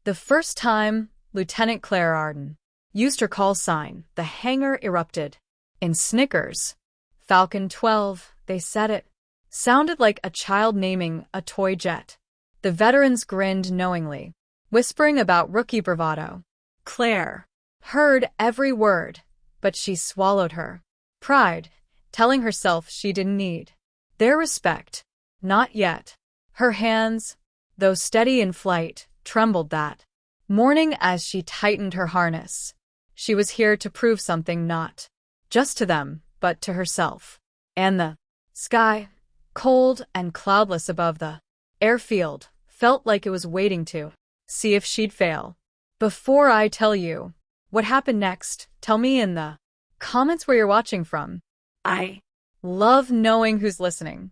The first time Lieutenant Claire Arden used her call sign, the hangar erupted. In snickers. Falcon 12, they said it. Sounded like a child naming a toy jet. The veterans grinned knowingly, whispering about rookie bravado. Claire heard every word, but she swallowed her pride, telling herself she didn't need their respect. Not yet. Her hands, though steady in flight, trembled that morning as she tightened her harness. She was here to prove something, not just to them, but to herself. And the sky, cold and cloudless above the airfield, felt like it was waiting to see if she'd fail. Before I tell you what happened next, tell me in the comments where you're watching from. I love knowing who's listening.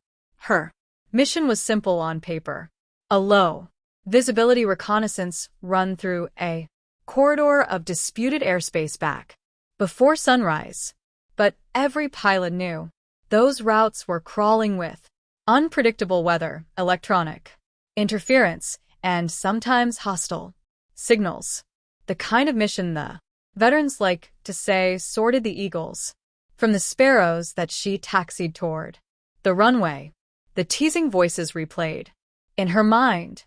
Her mission was simple on paper. A low visibility reconnaissance run through a corridor of disputed airspace back before sunrise. But every pilot knew those routes were crawling with unpredictable weather, electronic interference, and sometimes hostile signals. The kind of mission the veterans like to say sorted the eagles from the sparrows that she taxied toward the runway. The teasing voices replayed in her mind.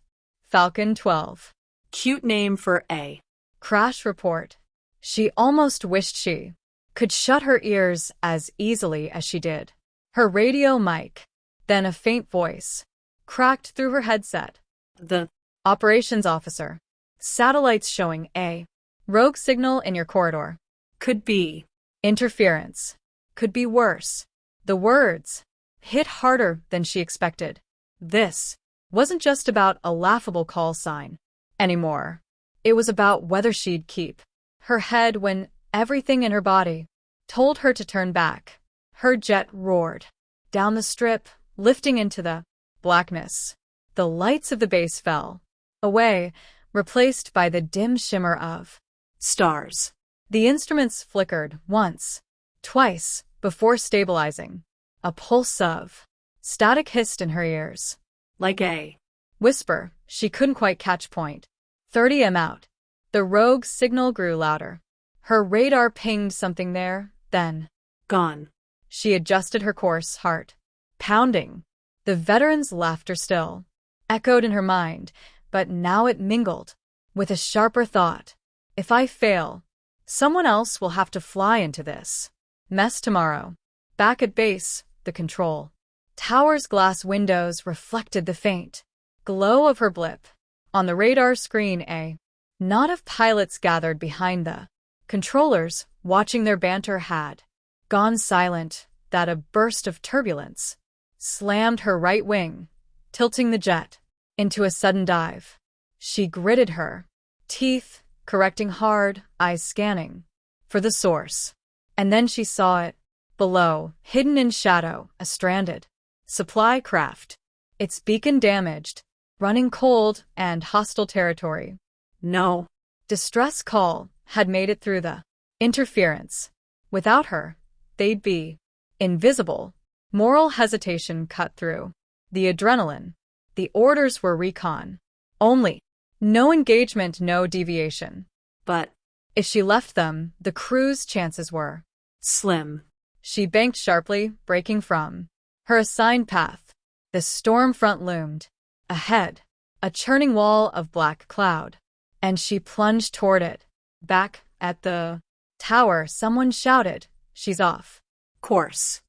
Falcon 12. Cute name for a crash report. She almost wished she could shut her ears as easily as she did. Her radio mic. Then a faint voice cracked through her headset. The operations officer. Satellites showing a rogue signal in your corridor. Could be interference. Could be worse. The words hit harder than she expected. This wasn't just about a laughable call sign anymore. It was about whether she'd keep her head when everything in her body told her to turn back. Her jet roared down the strip, lifting into the blackness. The lights of the base fell away, replaced by the dim shimmer of stars. The instruments flickered once, twice, before stabilizing. A pulse of static hissed in her ears. Like a whisper, she couldn't quite catch point. 30 out. The rogue signal grew louder. Her radar pinged something there, then gone. She adjusted her course, heart pounding. The veteran's laughter still echoed in her mind, but now it mingled with a sharper thought. If I fail, someone else will have to fly into this mess tomorrow. Back at base, the control tower's glass windows reflected the faint glow of her blip. On the radar screen, a knot of pilots gathered behind the controllers, watching their banter had gone silent. That a burst of turbulence slammed her right wing, tilting the jet into a sudden dive. She gritted her teeth, correcting hard, eyes scanning for the source. And then she saw it. Below, hidden in shadow, a stranded supply craft. Its beacon damaged, running cold and hostile territory. No distress call had made it through the interference. Without her, they'd be invisible. Moral hesitation cut through the adrenaline. The orders were recon only. No engagement, no deviation. But if she left them, the crew's chances were slim. She banked sharply, breaking from her assigned path. The storm front loomed ahead, a churning wall of black cloud, and she plunged toward it. Back at the tower, someone shouted, "She's off course."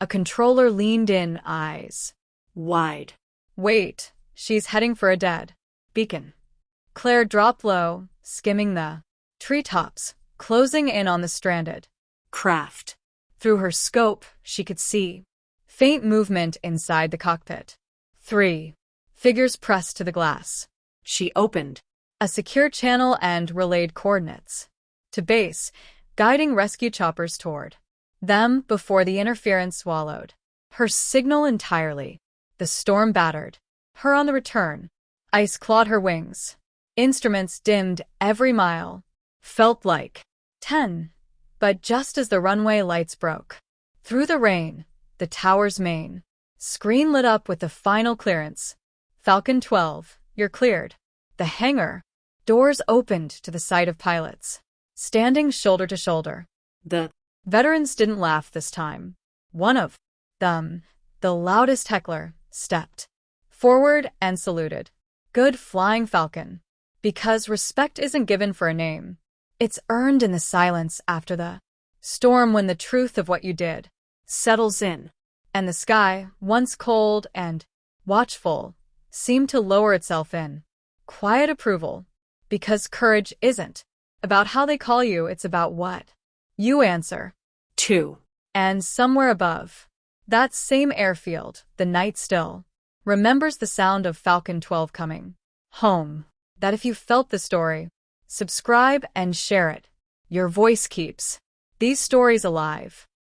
A controller leaned in, eyes wide. "Wait, she's heading for a dead beacon." Claire dropped low, skimming the treetops, closing in on the stranded craft. Through her scope, she could see faint movement inside the cockpit. 3 figures pressed to the glass. She opened a secure channel and relayed coordinates to base, guiding rescue choppers toward them before the interference swallowed her signal entirely. The storm battered her on the return. Ice clawed her wings. Instruments dimmed every mile. Felt like 10. But just as the runway lights broke through the rain, the tower's main screen lit up with the final clearance. Falcon 12, you're cleared. The hangar Doors opened to the sight of pilots, standing shoulder to shoulder. The Veterans didn't laugh this time. One of them, the loudest heckler, stepped forward and saluted. Good flying, Falcon. Because respect isn't given for a name. It's earned in the silence after the storm, when the truth of what you did settles in, and the sky, once cold and watchful, seemed to lower itself in quiet approval. Because courage isn't about how they call you, it's about what you answer 2. And somewhere above that same airfield, the night still remembers the sound of Falcon 12 coming home. That if you felt the story, subscribe and share it. Your voice keeps these stories alive.